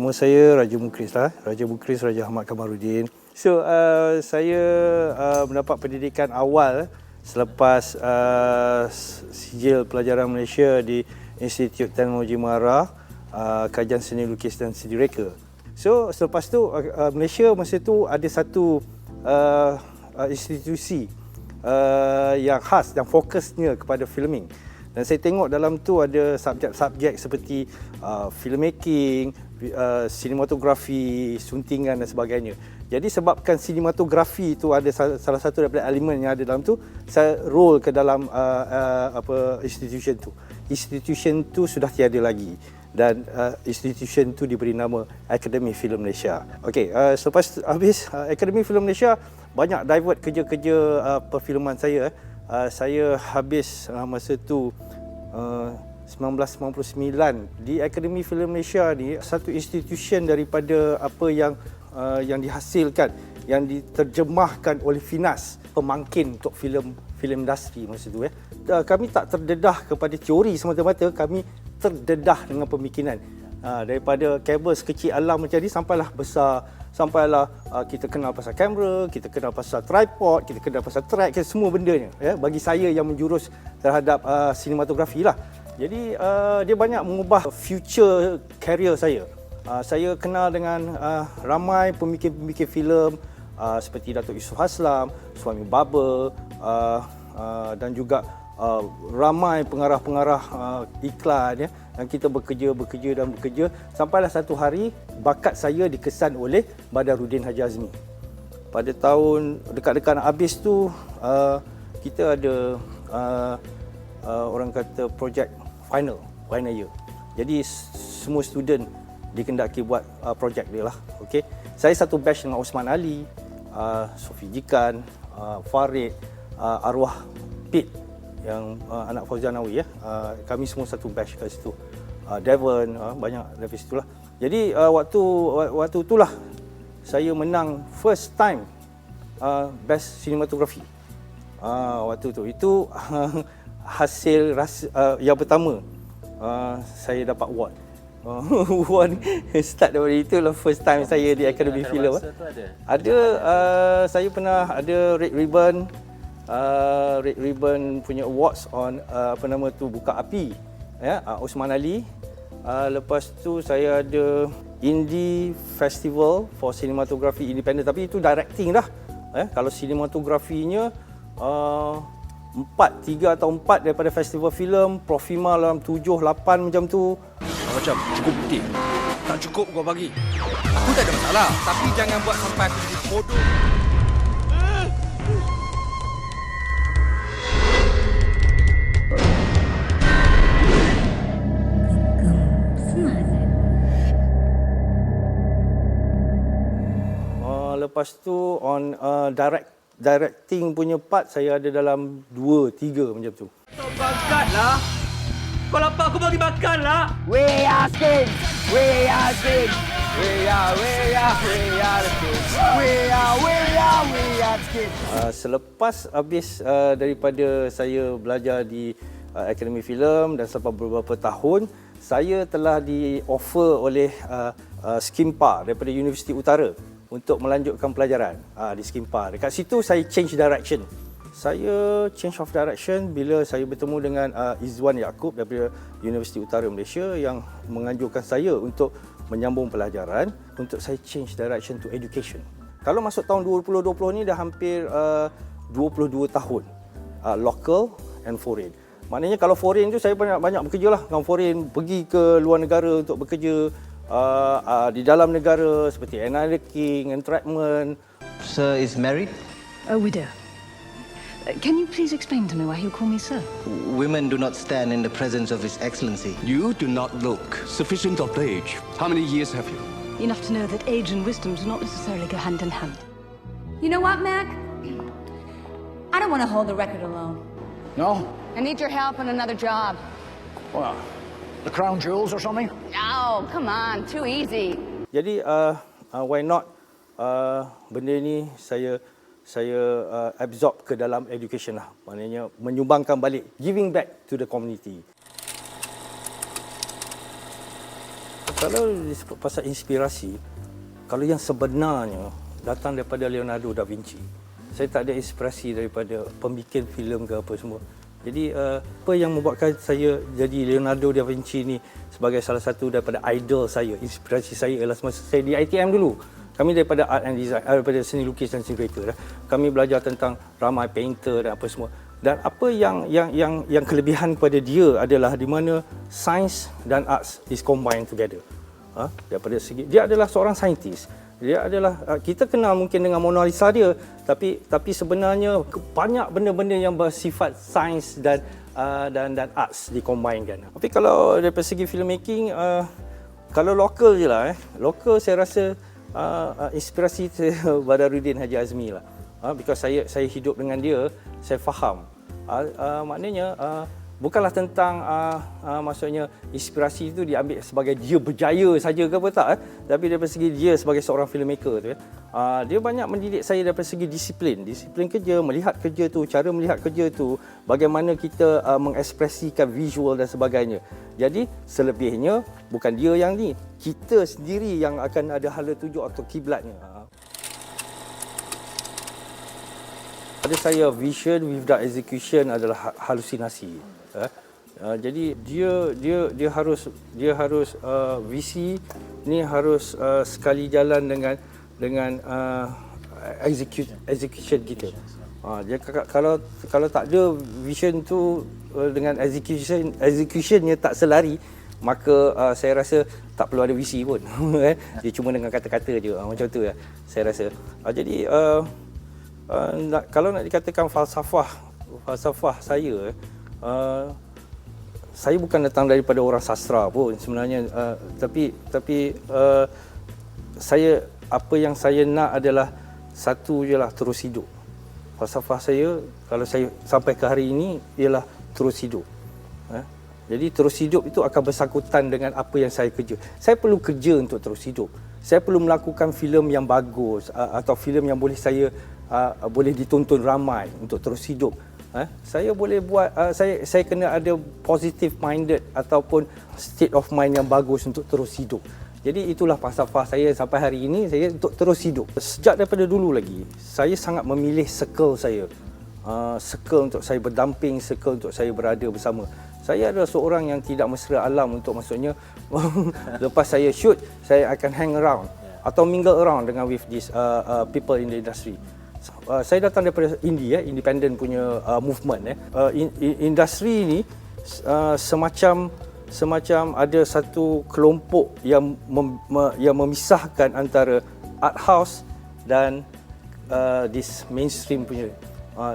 Nama saya Raja Mukris lah. Raja Mukris Raja Ahmad Kamaruddin. So, saya mendapat pendidikan awal selepas sijil pelajaran Malaysia di Institut Teknologi Mara, Kajian Seni Lukis dan Seni Reka. So, selepas tu Malaysia masa tu ada satu institusi yang khas dan fokusnya kepada filming. Dan saya tengok dalam tu ada subjek-subjek seperti filmmaking, sinematografi, suntingan dan sebagainya. Jadi sebabkan sinematografi itu ada salah satu daripada elemen yang ada dalam tu, saya roll ke dalam institution tu. Institution tu sudah tiada lagi dan institution tu diberi nama Akademi Filem Malaysia. Okey, selepas habis Akademi Filem Malaysia, banyak divert kerja-kerja perfilman saya. Saya habis masa tu 1999 di Akademi Filem Malaysia ni, satu institution daripada apa yang dihasilkan, yang diterjemahkan oleh Finas, pemangkin untuk filem industri masa tu. Kami tak terdedah kepada teori semata-mata, kami terdedah dengan pemikiran. Daripada kabel sekecil alam macam ni sampailah besar, sampailah kita kenal pasal kamera, kita kenal pasal tripod, kita kenal pasal track, semua bendanya. Bagi saya yang menjurus terhadap sinematografi lah. Jadi dia banyak mengubah future career saya. Saya kenal dengan ramai pemikir-pemikir filem seperti Datuk Yusof Haslam, Suami Baba, dan juga ramai pengarah-pengarah iklan, dan kita bekerja sampailah satu hari bakat saya dikesan oleh Badaruddin Haji Azmi. Pada tahun dekat-dekat nak habis tu, kita ada orang kata projek final year. Jadi semua student dikendaki buat projek dia lah. Okey. Saya satu batch dengan Osman Ali, Sofi Jikan, Farid, arwah Pit yang anak Fauzan Nawi kami semua satu batch kat situ. Devon, banyak dari situ lah. Jadi waktu itulah saya menang first time best cinematography. Waktu tu itu hasil yang pertama saya dapat award. Award start daripada itulah first time saya di Akademi Filem. Ada saya pernah ada Red Ribbon punya awards on Buka Api, Osman Ali. Lepas tu saya ada Indie Festival for Cinematography Independent, tapi itu directing dah. Kalau sinematografinya 3 atau 4 daripada festival filem, Profima dalam 7, 8 macam tu. Macam cukup putih. Tak cukup gua bagi. Aku tak ada masalah, tapi jangan buat sampai aku jadi bodoh. Lepas tu on directing punya part saya ada dalam 2, 3 macam tu. Bangkatlah. Kau lapar aku bagi makanlah. We are kings. We are kings. We are kings. We are kings. Selepas habis daripada saya belajar di Akademi Filem dan selepas beberapa tahun, saya telah di-offer oleh Skimpa daripada Universiti Utara untuk melanjutkan pelajaran di Skimpa. Dekat situ saya change direction. Saya change of direction bila saya bertemu dengan Izwan Yaakob daripada Universiti Utara Malaysia yang menganjurkan saya untuk menyambung pelajaran, untuk saya change direction to education. Kalau masuk tahun 2020 ni dah hampir 22 tahun local and foreign. Maknanya kalau foreign tu saya banyak bekerja lah dengan foreign, pergi ke luar negara untuk bekerja di dalam negara seperti Analyking, Entrapment. Sir is married? A widow. Can you please explain to me why you call me sir? Women do not stand in the presence of His Excellency. You do not look sufficient of age. How many years have you? Enough to know that age and wisdom do not necessarily go hand in hand. You know what, Mac? I don't want to hold the record alone. No? I need your help on another job. Well, the crown jewels or something? Oh, come on, too easy. Jadi why not benda ni saya absorb ke dalam education lah. Maknanya menyumbangkan balik, giving back to the community. Kalau disebut pasal inspirasi, kalau yang sebenarnya datang daripada Leonardo da Vinci, saya tak ada inspirasi daripada pembikin filem ke apa semua. Jadi apa yang membuatkan saya jadi Leonardo da Vinci ni sebagai salah satu daripada idol saya, inspirasi saya ialah semasa saya di ITM dulu. Kami daripada art and design, daripada seni lukis dan seni reka. Kami belajar tentang ramai painter dan apa semua. Dan apa yang kelebihan pada dia adalah di mana science dan arts is combined together. Daripada segi dia adalah seorang saintis. Dia adalah kita kenal mungkin dengan Mona Lisa dia, tapi sebenarnya banyak benda-benda yang bersifat sains dan arts dikombinkan. Tapi kalau daripada segi filmmaking, kalau lokal je lah, lokal saya rasa inspirasi saya Badarudin Haji Azmi lah. Because saya hidup dengan dia, saya faham. Maknanya bukanlah tentang maksudnya inspirasi itu diambil sebagai dia berjaya saja ke apa tak, tapi daripada segi dia sebagai seorang filmmaker tu dia banyak mendidik saya daripada segi disiplin kerja, melihat kerja tu, cara melihat kerja tu, bagaimana kita mengekspresikan visual dan sebagainya. Jadi selebihnya bukan dia yang ni, kita sendiri yang akan ada hala tuju atau kiblatnya. Pada saya, vision without execution adalah halusinasi. Jadi dia harus visi ni harus sekali jalan dengan execution kita. Dia kalau tak ada vision tu dengan executionnya tak selari, maka saya rasa tak perlu ada visi pun. Dia cuma dengan kata-kata je, macam tu lah saya rasa. Jadi kalau nak dikatakan falsafah saya bukan datang daripada orang sastra pun sebenarnya, tapi saya, apa yang saya nak adalah satu je lah, terus hidup. Falsafah saya kalau saya sampai ke hari ini ialah terus hidup. Jadi terus hidup itu akan bersangkutan dengan apa yang saya kerja. Saya perlu kerja untuk terus hidup. Saya perlu melakukan filem yang bagus atau filem yang boleh boleh ditonton ramai untuk terus hidup. Saya boleh buat, saya kena ada positive minded ataupun state of mind yang bagus untuk terus hidup. Jadi itulah falsafah saya sampai hari ini, saya untuk terus hidup. Sejak daripada dulu lagi, saya sangat memilih circle saya. Circle untuk saya berdamping, circle untuk saya berada bersama. Saya adalah seorang yang tidak mesra alam untuk, maksudnya lepas saya shoot, saya akan hang around atau mingle around dengan with these people in the industry. Saya datang daripada indie, independent punya movement. Industri ini semacam ada satu kelompok yang memisahkan antara art house dan this mainstream punya,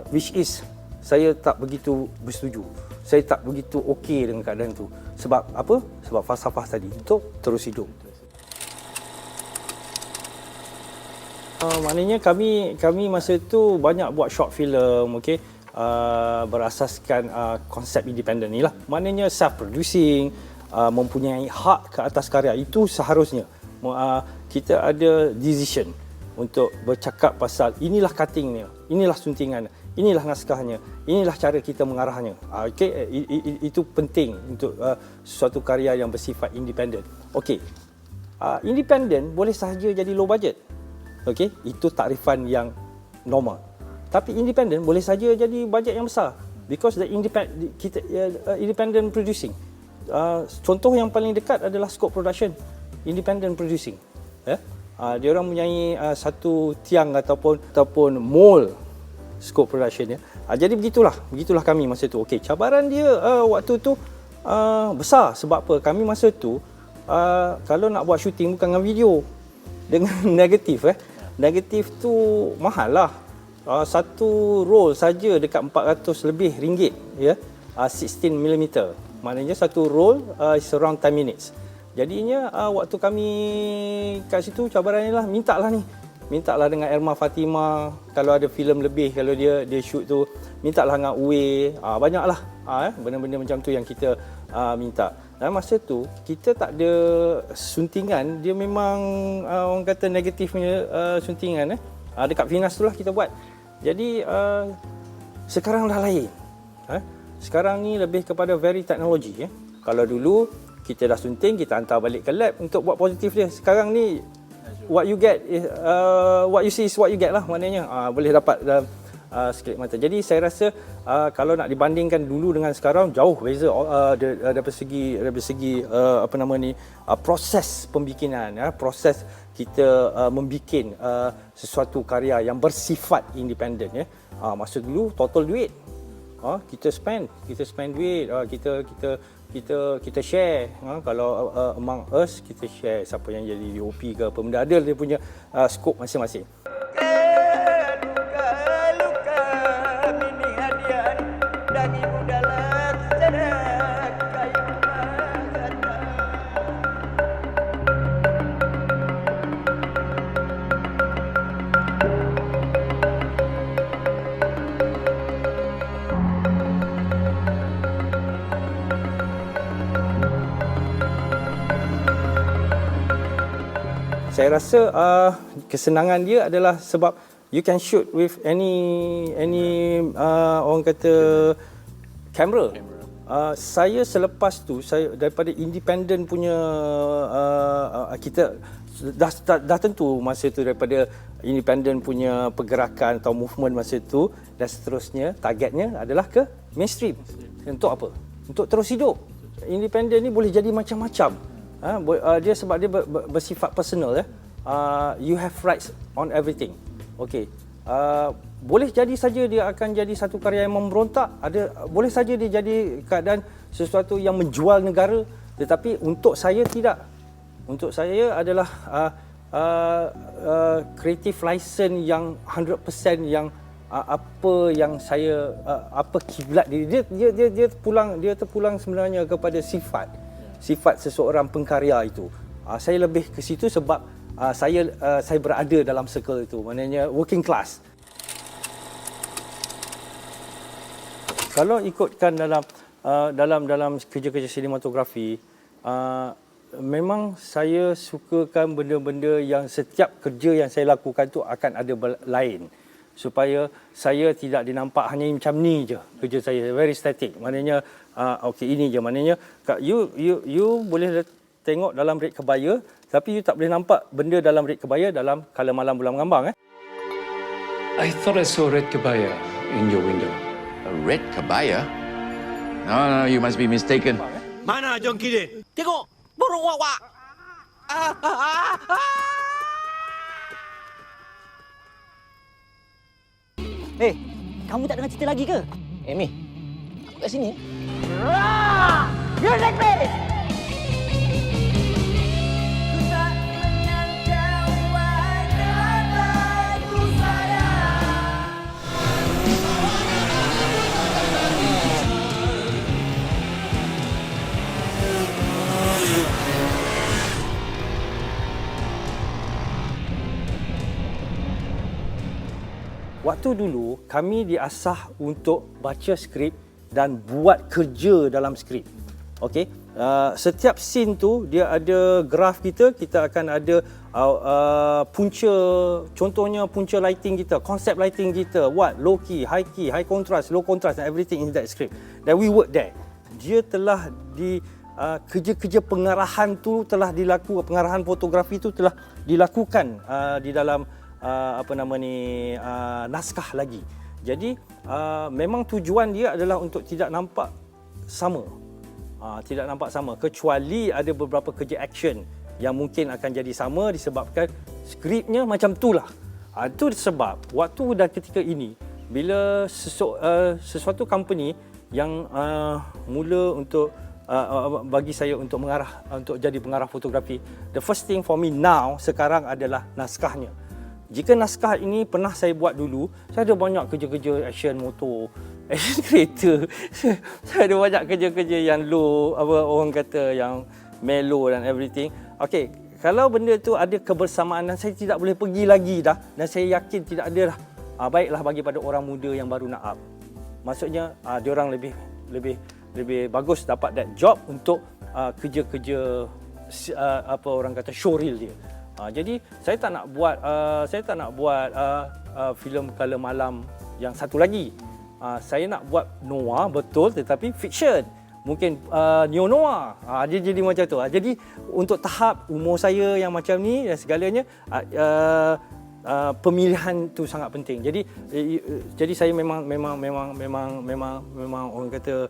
which is saya tak begitu bersetuju. Saya tak begitu okey dengan keadaan tu. Sebab apa? Sebab falsafah tadi untuk terus hidup. Maknanya kami masa itu banyak buat short film, okey, berasaskan konsep independen ni lah. Maknanya self-producing, mempunyai hak ke atas karya, itu seharusnya kita ada decision untuk bercakap pasal inilah cuttingnya, inilah suntingan, inilah naskahnya, inilah cara kita mengarahnya. Okey, itu penting untuk suatu karya yang bersifat independen. Okey, independen boleh sahaja jadi low budget. Okey, itu takrifan yang normal. Tapi independent boleh saja jadi bajet yang besar, because the independent producing. Contoh yang paling dekat adalah Scope Production, independent producing. Dia orang mempunyai satu tiang ataupun mall Scope Production. Jadi begitulah kami masa tu. Okey, cabaran dia waktu tu besar. Sebab apa? Kami masa tu kalau nak buat syuting bukan dengan video, dengan negatif. Negatif tu mahal lah. Satu roll saja dekat 400 lebih ringgit, 16mm. Maknanya satu roll is around 10 minutes. Jadinya waktu kami kat situ, cabarannya lah mintalah dengan Erma Fatima, kalau ada filem lebih, kalau dia shoot tu, mintalah dengan Uwe, banyaklah benda-benda macam tu yang kita minta. Dan masa tu kita tak ada suntingan, dia memang orang kata negatif punya suntingan. Dekat Finas tu lah kita buat. Jadi sekarang dah lain. Sekarang ni lebih kepada very teknologi. Kalau dulu kita dah sunting, kita hantar balik ke lab untuk buat positif dia. Sekarang ni what you get is what you see is what you get lah, maknanya boleh dapat dalam sekelip mata. Jadi saya rasa kalau nak dibandingkan dulu dengan sekarang, jauh beza daripada segi apa nama ni, proses pembikinan, proses kita membikin sesuatu karya yang bersifat independen, ya. Masa dulu total duit, kita spend duit, kita share, kalau among us kita share, siapa yang jadi DOP ke apa benda, ada dia punya skop masing-masing. Saya rasa kesenangan dia adalah sebab you can shoot with any orang kata kamera. Saya selepas tu, saya daripada independent punya kita dah tentu masa tu, daripada independent punya pergerakan atau movement masa tu, dan seterusnya targetnya adalah ke mainstream. Untuk apa? Untuk terus hidup. Independent ni boleh jadi macam-macam. Dia sebab dia bersifat personal, ya. You have rights on everything. Okey. Boleh jadi saja dia akan jadi satu karya yang memberontak, boleh saja dia jadi keadaan sesuatu yang menjual negara, tetapi untuk saya tidak. Untuk saya adalah creative license yang 100% yang apa yang saya apa kiblat dia terpulang sebenarnya kepada sifat seseorang pengkarya itu. Saya lebih ke situ sebab saya berada dalam circle itu, maknanya working class. Kalau ikutkan dalam kerja-kerja sinematografi, memang saya sukakan benda-benda yang setiap kerja yang saya lakukan tu akan ada lain, supaya saya tidak dinampak hanya macam ni je kerja saya, very static. Maknanya okey, ini je, maknanya you boleh tengok dalam red kebaya, tapi you tak boleh nampak benda dalam red kebaya dalam Kala Malam Bulan Mengambang. I thought I saw red kebaya in your window. A red kebaya? No, you must be mistaken. Mana John Kidin? Tengok, burung wak-wak. Kamu tak dengar cerita lagi ke? Amy, aku kat sini. Music please! Waktu dulu kami diasah untuk baca skrip dan buat kerja dalam skrip. Okey, setiap scene tu dia ada graf kita akan ada punca, contohnya punca lighting kita, konsep lighting kita, low key, high contrast, low contrast, and everything in that script. Then we work there. Dia telah kerja-kerja pengarahan tu telah dilakukan, pengarahan fotografi tu telah dilakukan di dalam naskah lagi. Jadi memang tujuan dia adalah untuk tidak nampak sama. Tidak nampak sama, kecuali ada beberapa kerja action yang mungkin akan jadi sama disebabkan skripnya macam itulah. Itu sebab waktu dan ketika ini, bila sesuatu company yang mula untuk bagi saya untuk mengarah, untuk jadi pengarah fotografi, the first thing for me now sekarang adalah naskahnya. Jika naskah ini pernah saya buat dulu, saya ada banyak kerja-kerja action motor, action kereta. Saya ada banyak kerja-kerja yang low, orang kata yang mellow dan everything. Okey, kalau benda tu ada kebersamaan dan saya tidak boleh pergi lagi dah, dan saya yakin tidak ada dah, baiklah bagi pada orang muda yang baru nak up. Maksudnya diorang lebih bagus dapat that job untuk kerja-kerja orang kata showreel dia. Jadi saya tak nak buat filem Kala Malam yang satu lagi. Saya nak buat noir betul tetapi fiction. mungkin neo-noir. Dia jadi macam tu. Jadi untuk tahap umur saya yang macam ni dan segalanya, pemilihan tu sangat penting. Jadi saya memang orang kata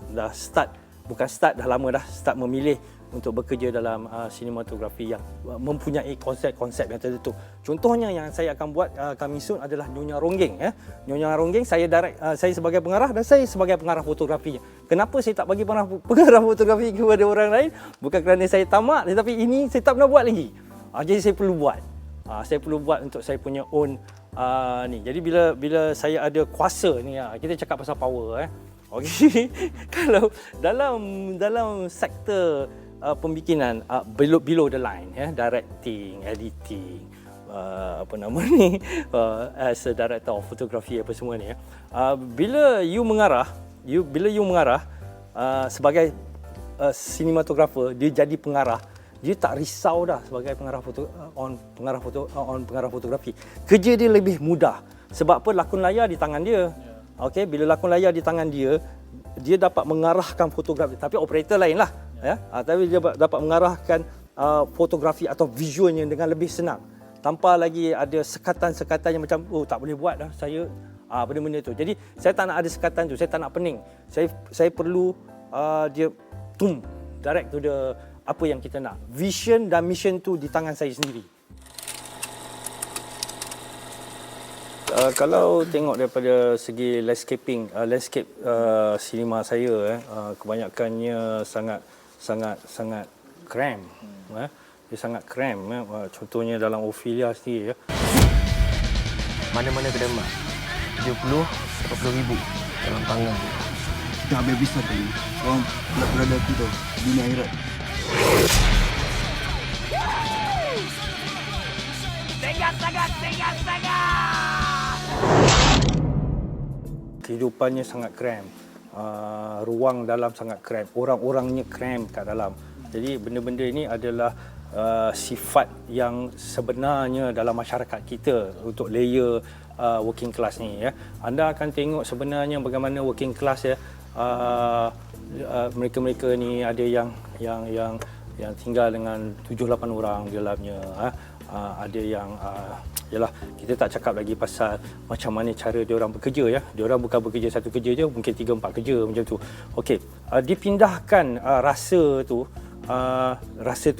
dah start, bukan start, dah lama dah start memilih untuk bekerja dalam sinematografi yang mempunyai konsep-konsep yang tertentu. Contohnya yang saya akan buat coming soon adalah Nyonya Ronggeng. Nyonya Ronggeng saya sebagai pengarah dan saya sebagai pengarah fotografinya. Kenapa saya tak bagi pengarah fotografi kepada orang lain? Bukan kerana saya tamak, tetapi ini saya tak pernah buat lagi. Jadi saya perlu buat. Saya perlu buat untuk saya punya own ni. Jadi bila saya ada kuasa ni, kita cakap pasal power. Okey. Kalau dalam sektor pembikinan below the line, directing, editing, as a director of photography apa semua ni, bila you mengarah sebagai cinematographer, dia jadi pengarah, dia tak risau dah sebagai pengarah fotografi. Kerja dia lebih mudah. Sebab apa? Lakon layar di tangan dia. Okey, bila lakon layar di tangan dia dapat mengarahkan fotografi, tapi operator lain lah. Tapi dia dapat mengarahkan fotografi atau visualnya dengan lebih senang, tanpa lagi ada sekatan-sekatan yang macam tak boleh buat dah saya benda-benda tu. Jadi saya tak nak ada sekatan tu, saya tak nak pening. Saya perlu dia direct to the apa yang kita nak. Vision dan mission tu di tangan saya sendiri. Kalau tengok daripada segi landscape sinema saya, kebanyakannya sangat cram. Dia sangat cram. Contohnya dalam Ophelia sendiri. Mana-mana kedai mak 70-80 ribu dalam tangan tu. Kita habis-habisan tadi. Orang berada aku tau, dunia akhirat. Kehidupannya sangat cram. Ruang dalam sangat cram. Orang-orangnya cram kat dalam. Jadi benda-benda ini adalah sifat yang sebenarnya dalam masyarakat kita untuk layer working class ni. Anda akan tengok sebenarnya bagaimana working class mereka-mereka ni ada yang tinggal dengan 7-8 orang di dalamnya. Ada yang yalah, kita tak cakap lagi pasal macam mana cara dia orang bekerja. Dia orang bukan bekerja satu kerja je, mungkin 3-4 kerja macam tu. Okey, dipindahkan rasa tu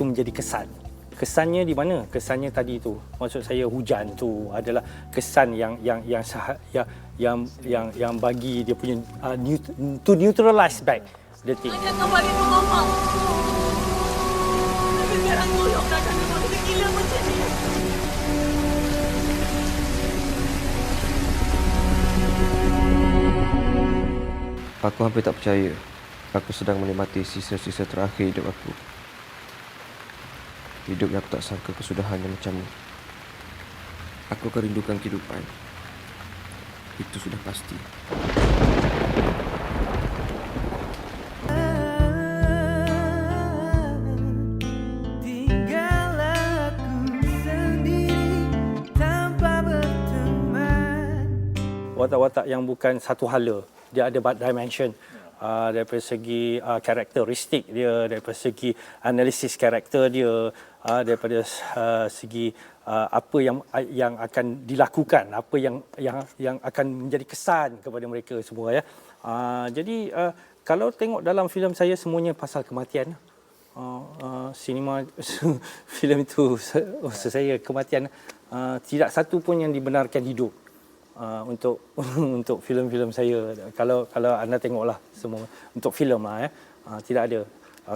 menjadi kesan. Kesannya di mana? Kesannya tadi tu. Maksud saya hujan tu adalah kesan yang bagi dia punya to neutralize back the thing. Jangan balik rumah mak. Tapi sekarang tolong dah, jangan buat kita gila macam ni. Aku hampir tak percaya aku sedang menikmati sisa-sisa terakhir hidup aku. Hidup yang aku tak sangka kesudahannya macam ni. Aku akan rindukan kehidupan. Itu sudah pasti. Watak-watak yang bukan satu hala, dia ada dimension. Daripada segi karakteristik dia, daripada segi analisis karakter dia, daripada segi apa yang akan dilakukan, apa yang akan menjadi kesan kepada mereka semua. Jadi kalau tengok dalam filem saya semuanya pasal kematian. Sinema filem itu maksud saya kematian, tidak satu pun yang dibenarkan hidup. Untuk filem-filem saya, kalau anda tengoklah semua untuk filem tidak ada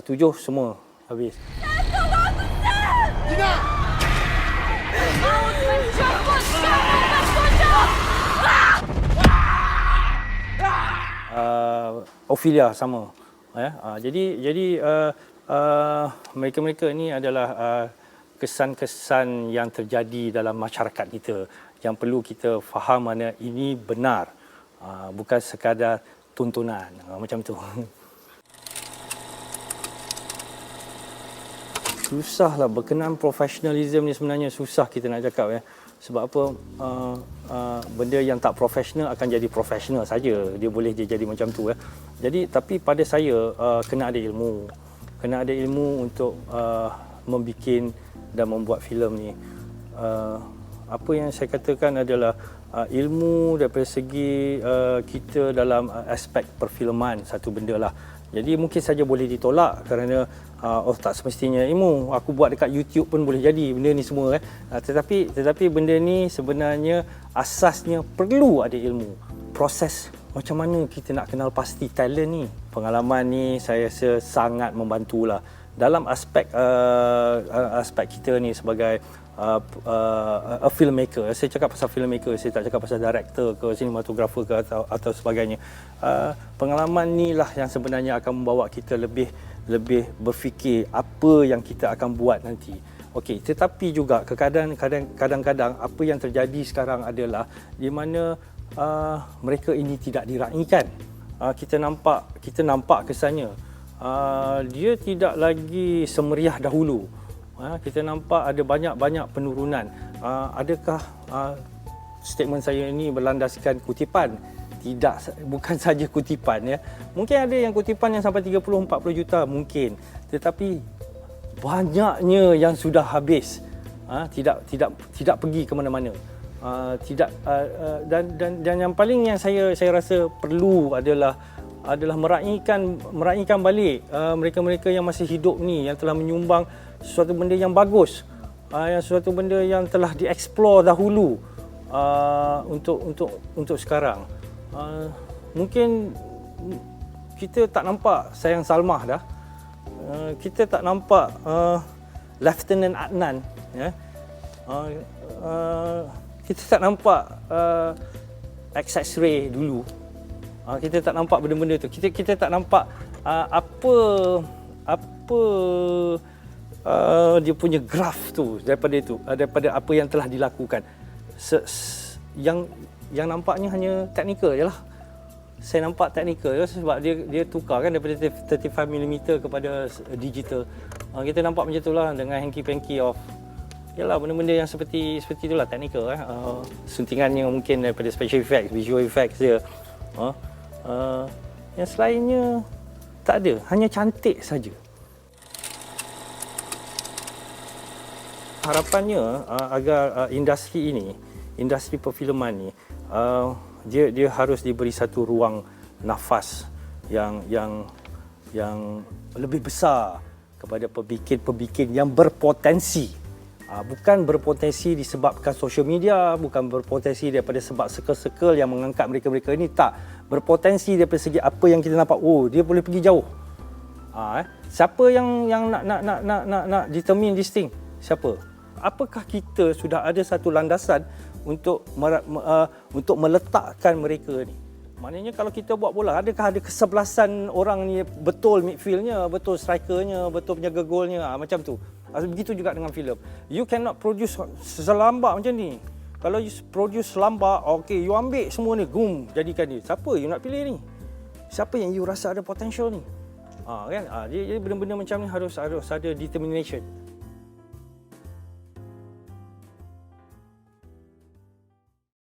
7 semua habis. Tidak. Maut menjemput kamu terkutuk. Ophelia sama. Jadi mereka-mereka ini adalah kesan-kesan yang terjadi dalam masyarakat kita, yang perlu kita faham mana ini benar, bukan sekadar tontonan macam tu. Susahlah berkenaan profesionalism ni, sebenarnya susah kita nak cakap Sebab apa? Benda yang tak profesional akan jadi profesional saja. Dia boleh jadi macam tu. Jadi tapi pada saya kena ada ilmu. Kena ada ilmu untuk membikin dan membuat filem ni. Apa yang saya katakan adalah ilmu daripada segi kita dalam aspek perfilman satu benda lah. Jadi mungkin saja boleh ditolak kerana tak semestinya ilmu. Aku buat dekat YouTube pun boleh jadi benda ni semua tetapi benda ni sebenarnya asasnya perlu ada ilmu. Proses macam mana kita nak kenal pasti talent ni. Pengalaman ni saya rasa sangat membantulah dalam aspek kita ni sebagai a filmmaker. Saya cakap pasal filmmaker, saya tak cakap pasal director ke cinematographer ke atau sebagainya. Pengalaman ni lah yang sebenarnya akan membawa kita lebih berfikir apa yang kita akan buat nanti. Okey, tetapi juga kadang-kadang apa yang terjadi sekarang adalah di mana mereka ini tidak diraihkan. Kita nampak kesannya dia tidak lagi semeriah dahulu. Kita nampak ada banyak penurunan. Adakah statement saya ini berlandaskan kutipan? Tidak, bukan saja kutipan ya. Mungkin ada yang kutipan yang sampai 30-40 juta mungkin. Tetapi banyaknya yang sudah habis. Tidak pergi ke mana-mana. Dan yang paling yang saya rasa perlu adalah meraihkan balik mereka-mereka yang masih hidup ni, yang telah menyumbang sesuatu benda yang bagus, yang sesuatu benda yang telah dieksplor dahulu untuk sekarang. Mungkin kita tak nampak Sayang Salmah dah, kita tak nampak Lieutenant Adnan, ya. Kita tak nampak X-ray dulu. Kita tak nampak benda-benda tu. Kita tak nampak apa dia punya graf tu daripada apa yang telah dilakukan. Yang nampaknya hanya teknikal je lah. Saya nampak teknikal je sebab dia tukar kan daripada 35mm kepada digital. Kita nampak macam itulah dengan hanky-panky of yalah benda-benda yang seperti itulah teknikal. Suntingannya mungkin daripada special effects, visual effects dia. Yang selainnya tak ada, hanya cantik saja. Harapannya agar industri perfilman ni dia harus diberi satu ruang nafas yang lebih besar kepada pembikin yang berpotensi. Bukan berpotensi disebabkan social media, bukan berpotensi daripada sebab circle-circle yang mengangkat mereka-mereka ini, tak. Berpotensi daripada segi apa yang kita nampak, dia boleh pergi jauh. Siapa yang nak determine this thing? Siapa? Apakah kita sudah ada satu landasan untuk meletakkan mereka ni? Maknanya kalau kita buat bola, adakah ada kesebelasan orang ni betul midfieldnya, betul strikernya, betul penjaga golnya, macam tu. Begitu juga dengan filem. You cannot produce selambak macam ni. Kalau you produce selambak, okay, you ambil semua ni, jadikan dia. Siapa you nak pilih ni? Siapa yang you rasa ada potential ni? Kan? Jadi benda-benda macam ni harus ada determination.